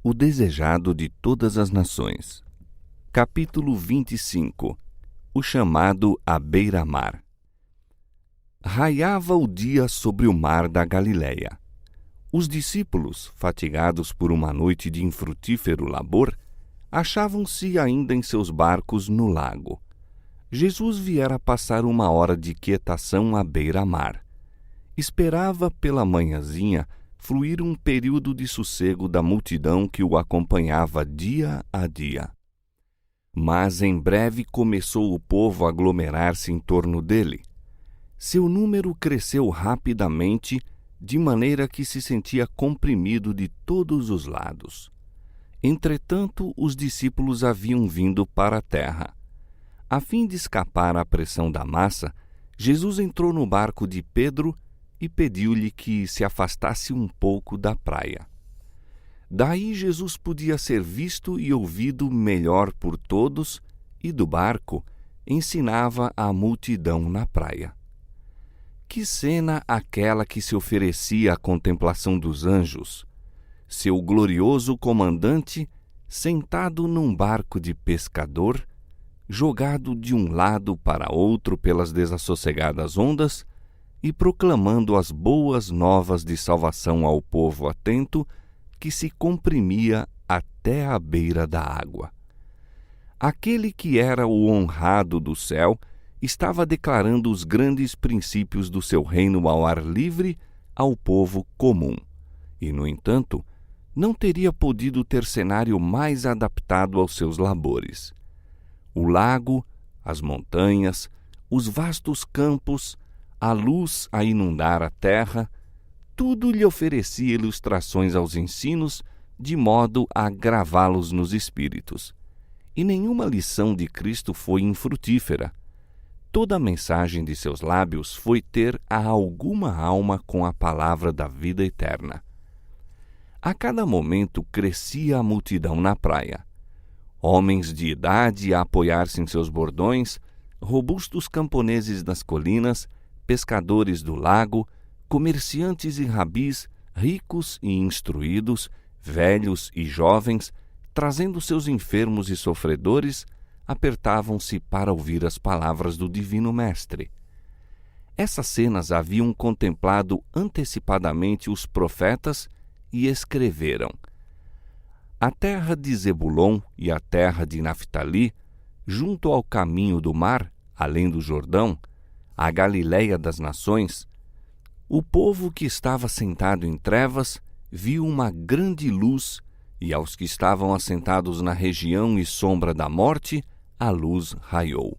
O desejado de todas as nações. Capítulo 25. O chamado à beira-mar. Raiava o dia sobre o mar da Galileia. Os discípulos, fatigados por uma noite de infrutífero labor, achavam-se ainda em seus barcos no lago. Jesus viera passar uma hora de quietação à beira-mar. Esperava pela manhãzinha fluir um período de sossego da multidão que o acompanhava dia a dia. Mas em breve começou o povo a aglomerar-se em torno dele. Seu número cresceu rapidamente, de maneira que se sentia comprimido de todos os lados. Entretanto, os discípulos haviam vindo para a terra. A fim de escapar à pressão da massa, Jesus entrou no barco de Pedro e pediu-lhe que se afastasse um pouco da praia. Daí Jesus podia ser visto e ouvido melhor por todos, e do barco ensinava a multidão na praia. Que cena aquela que se oferecia à contemplação dos anjos! Seu glorioso comandante, sentado num barco de pescador, jogado de um lado para outro pelas desassossegadas ondas, e proclamando as boas novas de salvação ao povo atento, que se comprimia até à beira da água. Aquele que era o honrado do céu estava declarando os grandes princípios do seu reino ao ar livre ao povo comum, e, no entanto, não teria podido ter cenário mais adaptado aos seus labores. O lago, as montanhas, os vastos campos, a luz a inundar a terra, tudo lhe oferecia ilustrações aos ensinos, de modo a gravá-los nos espíritos. E nenhuma lição de Cristo foi infrutífera. Toda a mensagem de seus lábios foi ter a alguma alma com a palavra da vida eterna. A cada momento crescia a multidão na praia. Homens de idade a apoiar-se em seus bordões, robustos camponeses das colinas, pescadores do lago, comerciantes e rabis, ricos e instruídos, velhos e jovens, trazendo seus enfermos e sofredores, apertavam-se para ouvir as palavras do Divino Mestre. Essas cenas haviam contemplado antecipadamente os profetas e escreveram: a terra de Zebulon e a terra de Naftali, junto ao caminho do mar, além do Jordão, a Galileia das nações, o povo que estava sentado em trevas viu uma grande luz, e aos que estavam assentados na região e sombra da morte, a luz raiou.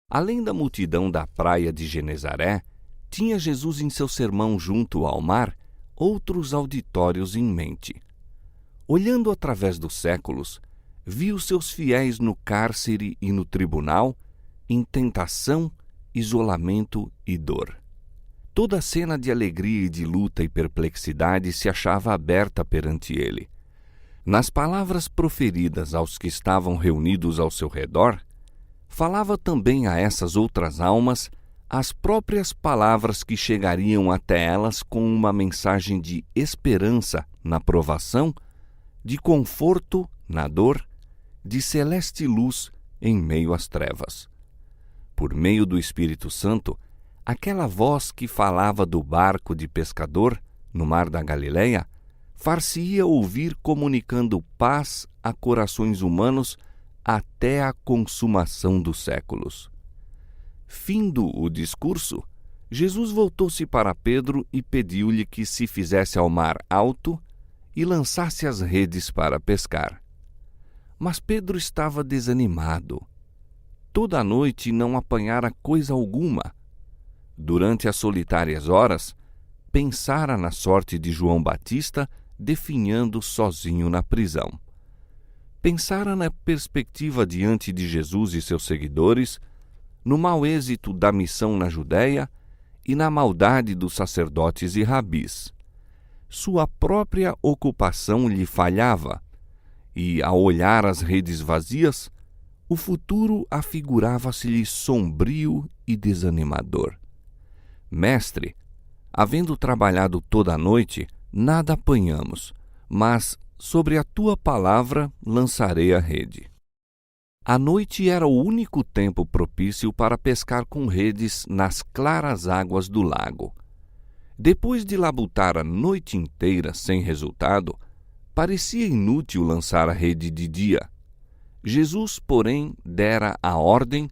Além da multidão da praia de Genezaré, tinha Jesus em seu sermão junto ao mar outros auditórios em mente. Olhando através dos séculos, viu seus fiéis no cárcere e no tribunal, em tentação, isolamento e dor. Toda a cena de alegria e de luta e perplexidade se achava aberta perante ele. Nas palavras proferidas aos que estavam reunidos ao seu redor, falava também a essas outras almas as próprias palavras que chegariam até elas com uma mensagem de esperança na provação, de conforto na dor, de celeste luz em meio às trevas. Por meio do Espírito Santo, aquela voz que falava do barco de pescador no mar da Galileia far-se-ia ouvir comunicando paz a corações humanos até a consumação dos séculos. Findo o discurso, Jesus voltou-se para Pedro e pediu-lhe que se fizesse ao mar alto e lançasse as redes para pescar. Mas Pedro estava desanimado. Toda a noite não apanhara coisa alguma. Durante as solitárias horas, pensara na sorte de João Batista definhando sozinho na prisão. Pensara na perspectiva diante de Jesus e seus seguidores, no mau êxito da missão na Judéia e na maldade dos sacerdotes e rabis. Sua própria ocupação lhe falhava, e, ao olhar as redes vazias, o futuro afigurava-se-lhe sombrio e desanimador. Mestre, havendo trabalhado toda a noite, nada apanhamos, mas sobre a tua palavra lançarei a rede. A noite era o único tempo propício para pescar com redes nas claras águas do lago. Depois de labutar a noite inteira sem resultado, parecia inútil lançar a rede de dia. Jesus, porém, dera a ordem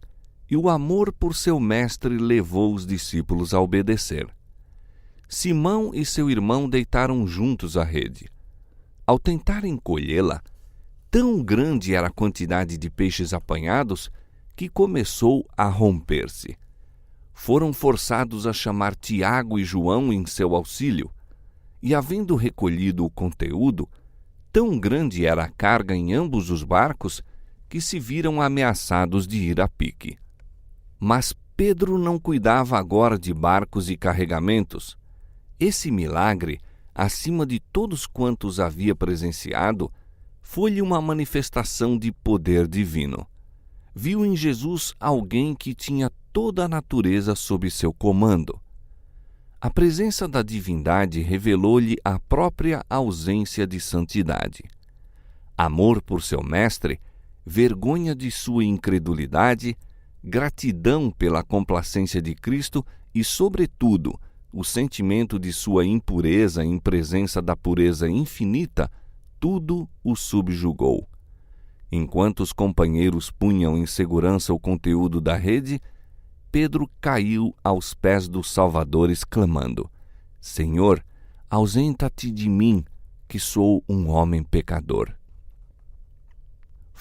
e o amor por seu mestre levou os discípulos a obedecer. Simão e seu irmão deitaram juntos a rede. Ao tentarem colhê-la, tão grande era a quantidade de peixes apanhados que começou a romper-se. Foram forçados a chamar Tiago e João em seu auxílio, e havendo recolhido o conteúdo, tão grande era a carga em ambos os barcos que se viram ameaçados de ir a pique. Mas Pedro não cuidava agora de barcos e carregamentos. Esse milagre, acima de todos quantos havia presenciado, foi-lhe uma manifestação de poder divino. Viu em Jesus alguém que tinha toda a natureza sob seu comando. A presença da divindade revelou-lhe a própria ausência de santidade. Amor por seu mestre, vergonha de sua incredulidade, gratidão pela complacência de Cristo e, sobretudo, o sentimento de sua impureza em presença da pureza infinita, tudo o subjugou. Enquanto os companheiros punham em segurança o conteúdo da rede, Pedro caiu aos pés do Salvador, exclamando: Senhor, ausenta-te de mim, que sou um homem pecador.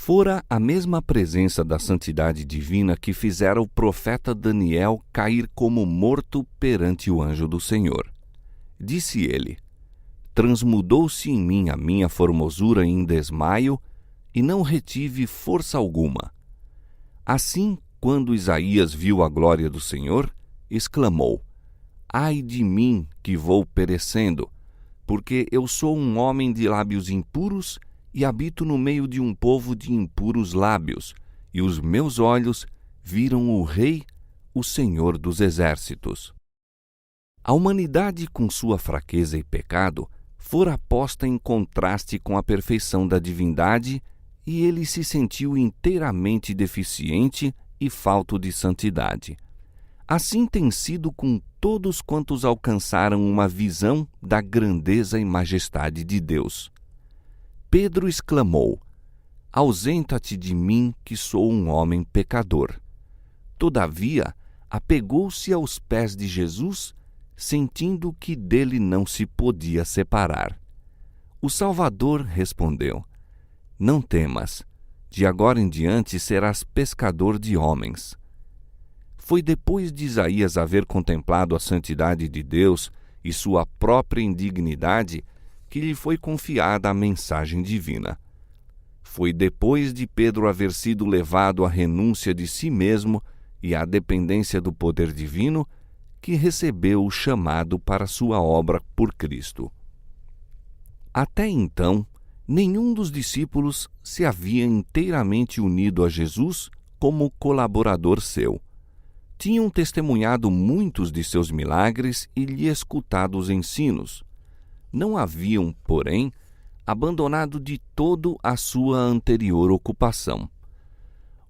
Fora a mesma presença da santidade divina que fizera o profeta Daniel cair como morto perante o anjo do Senhor. Disse ele: Transmudou-se em mim a minha formosura em desmaio, e não retive força alguma. Assim, quando Isaías viu a glória do Senhor, exclamou: Ai de mim, que vou perecendo, porque eu sou um homem de lábios impuros e habito no meio de um povo de impuros lábios, e os meus olhos viram o Rei, o Senhor dos Exércitos. A humanidade, com sua fraqueza e pecado, fora posta em contraste com a perfeição da divindade, e ele se sentiu inteiramente deficiente e falto de santidade. Assim tem sido com todos quantos alcançaram uma visão da grandeza e majestade de Deus. Pedro exclamou: Ausenta-te de mim, que sou um homem pecador. Todavia, apegou-se aos pés de Jesus, sentindo que dele não se podia separar. O Salvador respondeu: Não temas, de agora em diante serás pescador de homens. Foi depois de Isaías haver contemplado a santidade de Deus e sua própria indignidade que lhe foi confiada a mensagem divina. Foi depois de Pedro haver sido levado à renúncia de si mesmo e à dependência do poder divino que recebeu o chamado para sua obra por Cristo. Até então, nenhum dos discípulos se havia inteiramente unido a Jesus como colaborador seu. Tinham testemunhado muitos de seus milagres e lhe escutado os ensinos. Não haviam, porém, abandonado de todo a sua anterior ocupação.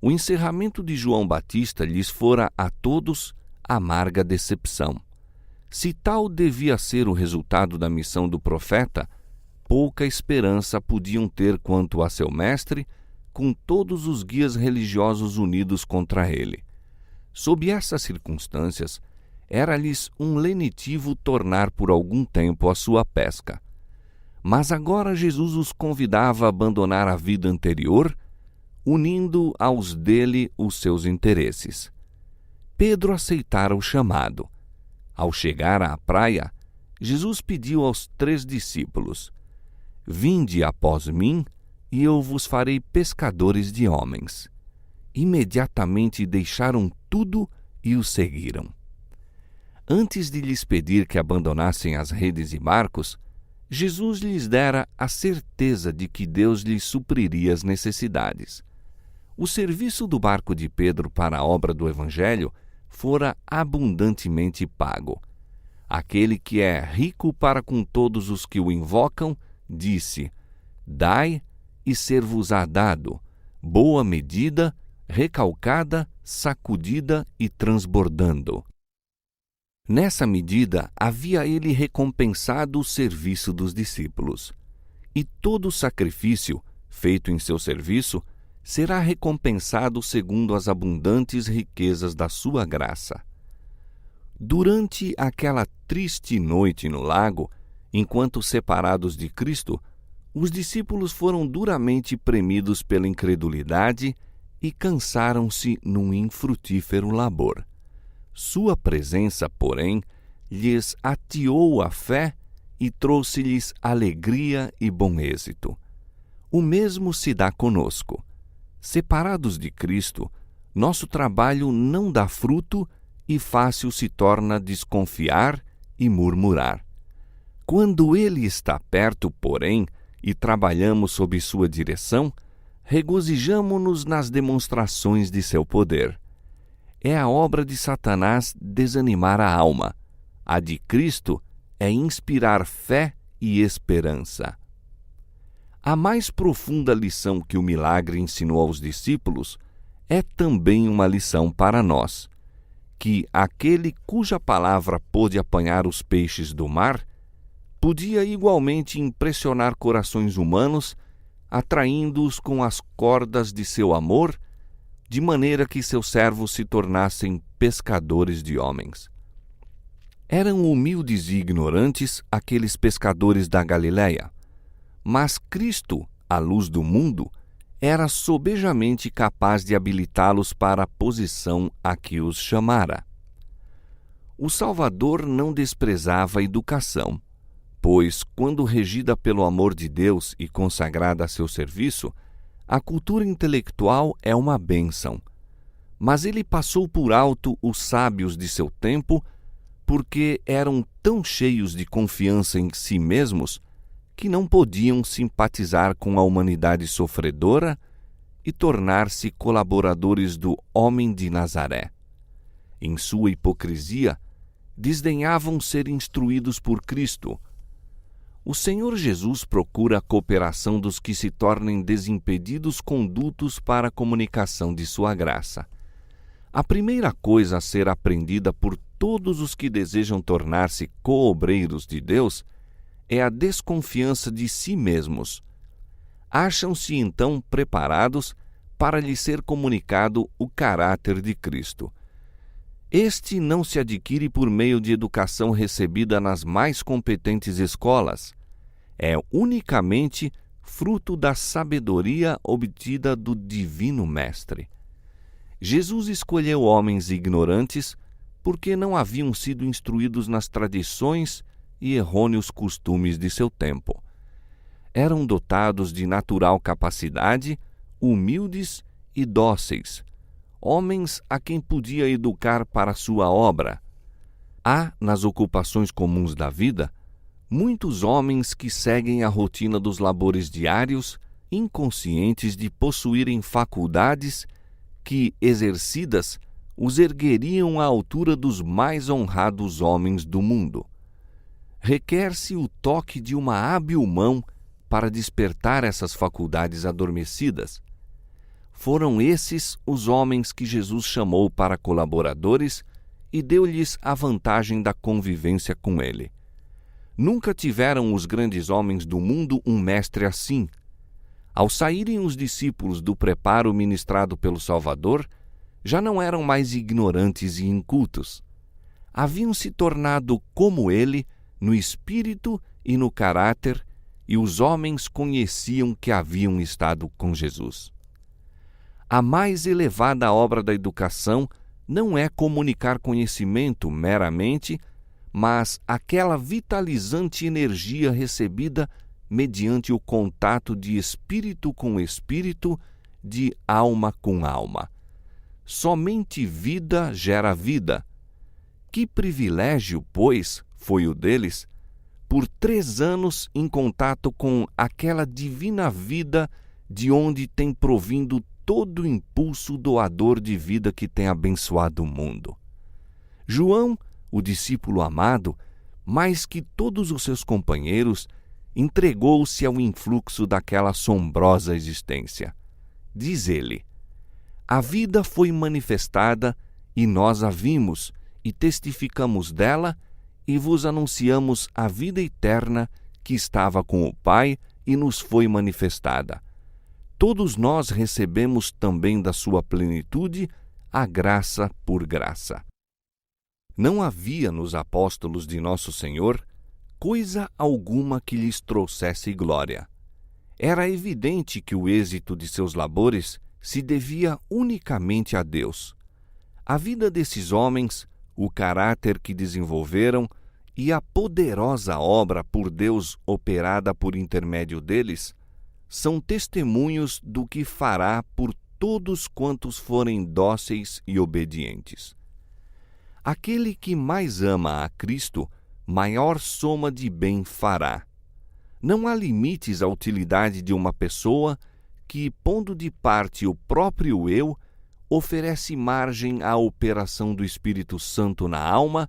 O encerramento de João Batista lhes fora a todos amarga decepção. Se tal devia ser o resultado da missão do profeta, pouca esperança podiam ter quanto a seu mestre, com todos os guias religiosos unidos contra ele. Sob essas circunstâncias, era-lhes um lenitivo tornar por algum tempo a sua pesca. Mas agora Jesus os convidava a abandonar a vida anterior, unindo aos dele os seus interesses. Pedro aceitara o chamado. Ao chegar à praia, Jesus pediu aos 3 discípulos: Vinde após mim, e eu vos farei pescadores de homens. Imediatamente deixaram tudo e o seguiram. Antes de lhes pedir que abandonassem as redes e barcos, Jesus lhes dera a certeza de que Deus lhes supriria as necessidades. O serviço do barco de Pedro para a obra do Evangelho fora abundantemente pago. Aquele que é rico para com todos os que o invocam, disse: Dai e ser-vos-á dado, boa medida, recalcada, sacudida e transbordando. Nessa medida havia ele recompensado o serviço dos discípulos. E todo sacrifício feito em seu serviço será recompensado segundo as abundantes riquezas da sua graça. Durante aquela triste noite no lago, enquanto separados de Cristo, os discípulos foram duramente premidos pela incredulidade e cansaram-se num infrutífero labor. Sua presença, porém, lhes atiou a fé e trouxe-lhes alegria e bom êxito. O mesmo se dá conosco. Separados de Cristo, nosso trabalho não dá fruto e fácil se torna desconfiar e murmurar. Quando Ele está perto, porém, e trabalhamos sob sua direção, regozijamo-nos nas demonstrações de seu poder. É a obra de Satanás desanimar a alma. A de Cristo é inspirar fé e esperança. A mais profunda lição que o milagre ensinou aos discípulos é também uma lição para nós, que aquele cuja palavra pôde apanhar os peixes do mar, podia igualmente impressionar corações humanos, atraindo-os com as cordas de seu amor, de maneira que seus servos se tornassem pescadores de homens. Eram humildes e ignorantes aqueles pescadores da Galiléia, mas Cristo, a luz do mundo, era sobejamente capaz de habilitá-los para a posição a que os chamara. O Salvador não desprezava a educação, pois, quando regida pelo amor de Deus e consagrada a seu serviço, a cultura intelectual é uma bênção. Mas ele passou por alto os sábios de seu tempo, porque eram tão cheios de confiança em si mesmos que não podiam simpatizar com a humanidade sofredora e tornar-se colaboradores do homem de Nazaré. Em sua hipocrisia, desdenhavam ser instruídos por Cristo. O Senhor Jesus procura a cooperação dos que se tornem desimpedidos condutos para a comunicação de sua graça. A primeira coisa a ser aprendida por todos os que desejam tornar-se coobreiros de Deus é a desconfiança de si mesmos. Acham-se então preparados para lhe ser comunicado o caráter de Cristo. Este não se adquire por meio de educação recebida nas mais competentes escolas. É unicamente fruto da sabedoria obtida do Divino Mestre. Jesus escolheu homens ignorantes porque não haviam sido instruídos nas tradições e errôneos costumes de seu tempo. Eram dotados de natural capacidade, humildes e dóceis, homens a quem podia educar para sua obra. Há, nas ocupações comuns da vida, muitos homens que seguem a rotina dos labores diários, inconscientes de possuírem faculdades que, exercidas, os ergueriam à altura dos mais honrados homens do mundo. Requer-se o toque de uma hábil mão para despertar essas faculdades adormecidas. Foram esses os homens que Jesus chamou para colaboradores e deu-lhes a vantagem da convivência com ele. Nunca tiveram os grandes homens do mundo um mestre assim. Ao saírem os discípulos do preparo ministrado pelo Salvador, já não eram mais ignorantes e incultos. Haviam se tornado como ele no espírito e no caráter, e os homens conheciam que haviam estado com Jesus. A mais elevada obra da educação não é comunicar conhecimento meramente, mas aquela vitalizante energia recebida mediante o contato de espírito com espírito, de alma com alma. Somente vida gera vida. Que privilégio, pois, foi o deles, por 3 anos em contato com aquela divina vida de onde tem provindo todo o impulso doador de vida que tem abençoado o mundo. João, o discípulo amado, mais que todos os seus companheiros, entregou-se ao influxo daquela assombrosa existência. Diz ele: a vida foi manifestada e nós a vimos e testificamos dela e vos anunciamos a vida eterna que estava com o Pai e nos foi manifestada. Todos nós recebemos também da sua plenitude a graça por graça. Não havia nos apóstolos de Nosso Senhor coisa alguma que lhes trouxesse glória. Era evidente que o êxito de seus labores se devia unicamente a Deus. A vida desses homens, o caráter que desenvolveram e a poderosa obra por Deus operada por intermédio deles são testemunhos do que fará por todos quantos forem dóceis e obedientes. Aquele que mais ama a Cristo, maior soma de bem fará. Não há limites à utilidade de uma pessoa que, pondo de parte o próprio eu, oferece margem à operação do Espírito Santo na alma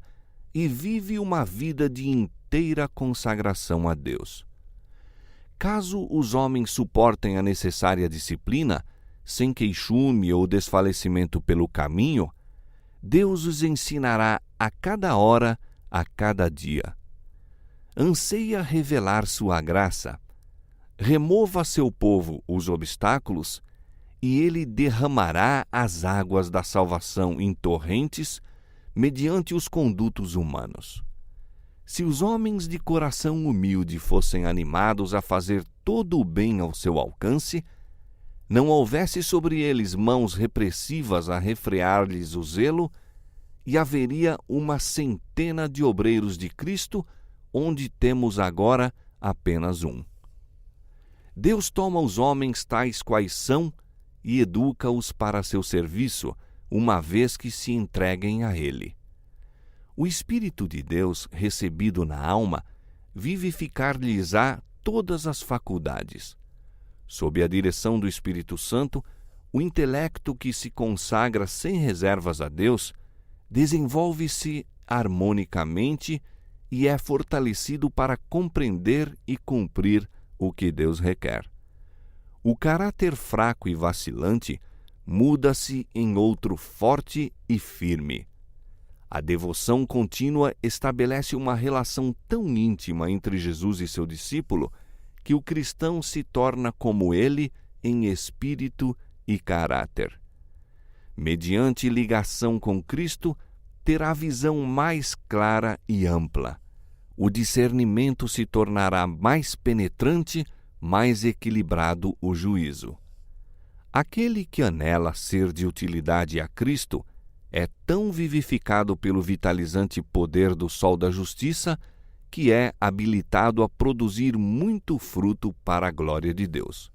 e vive uma vida de inteira consagração a Deus. Caso os homens suportem a necessária disciplina, sem queixume ou desfalecimento pelo caminho, Deus os ensinará a cada hora, a cada dia. Anseia revelar sua graça. Remova a seu povo os obstáculos, e ele derramará as águas da salvação em torrentes, mediante os condutos humanos. Se os homens de coração humilde fossem animados a fazer todo o bem ao seu alcance, não houvesse sobre eles mãos repressivas a refrear-lhes o zelo, e haveria uma centena de obreiros de Cristo, onde temos agora apenas um. Deus toma os homens tais quais são e educa-os para seu serviço, uma vez que se entreguem a Ele. O Espírito de Deus, recebido na alma, vivificar-lhes-á todas as faculdades. Sob a direção do Espírito Santo, o intelecto que se consagra sem reservas a Deus desenvolve-se harmonicamente e é fortalecido para compreender e cumprir o que Deus requer. O caráter fraco e vacilante muda-se em outro forte e firme. A devoção contínua estabelece uma relação tão íntima entre Jesus e seu discípulo que o cristão se torna como ele em espírito e caráter. Mediante ligação com Cristo, terá visão mais clara e ampla. O discernimento se tornará mais penetrante, mais equilibrado o juízo. Aquele que anela ser de utilidade a Cristo é tão vivificado pelo vitalizante poder do sol da justiça que é habilitado a produzir muito fruto para a glória de Deus.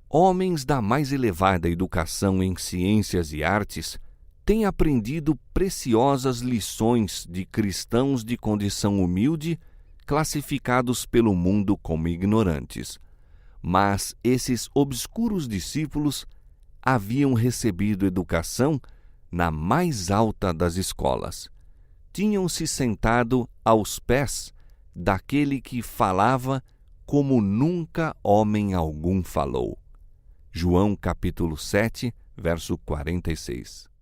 Homens da mais elevada educação em ciências e artes têm aprendido preciosas lições de cristãos de condição humilde, classificados pelo mundo como ignorantes. Mas esses obscuros discípulos haviam recebido educação na mais alta das escolas. Tinham-se sentado aos pés daquele que falava como nunca homem algum falou. João capítulo 7, verso 46.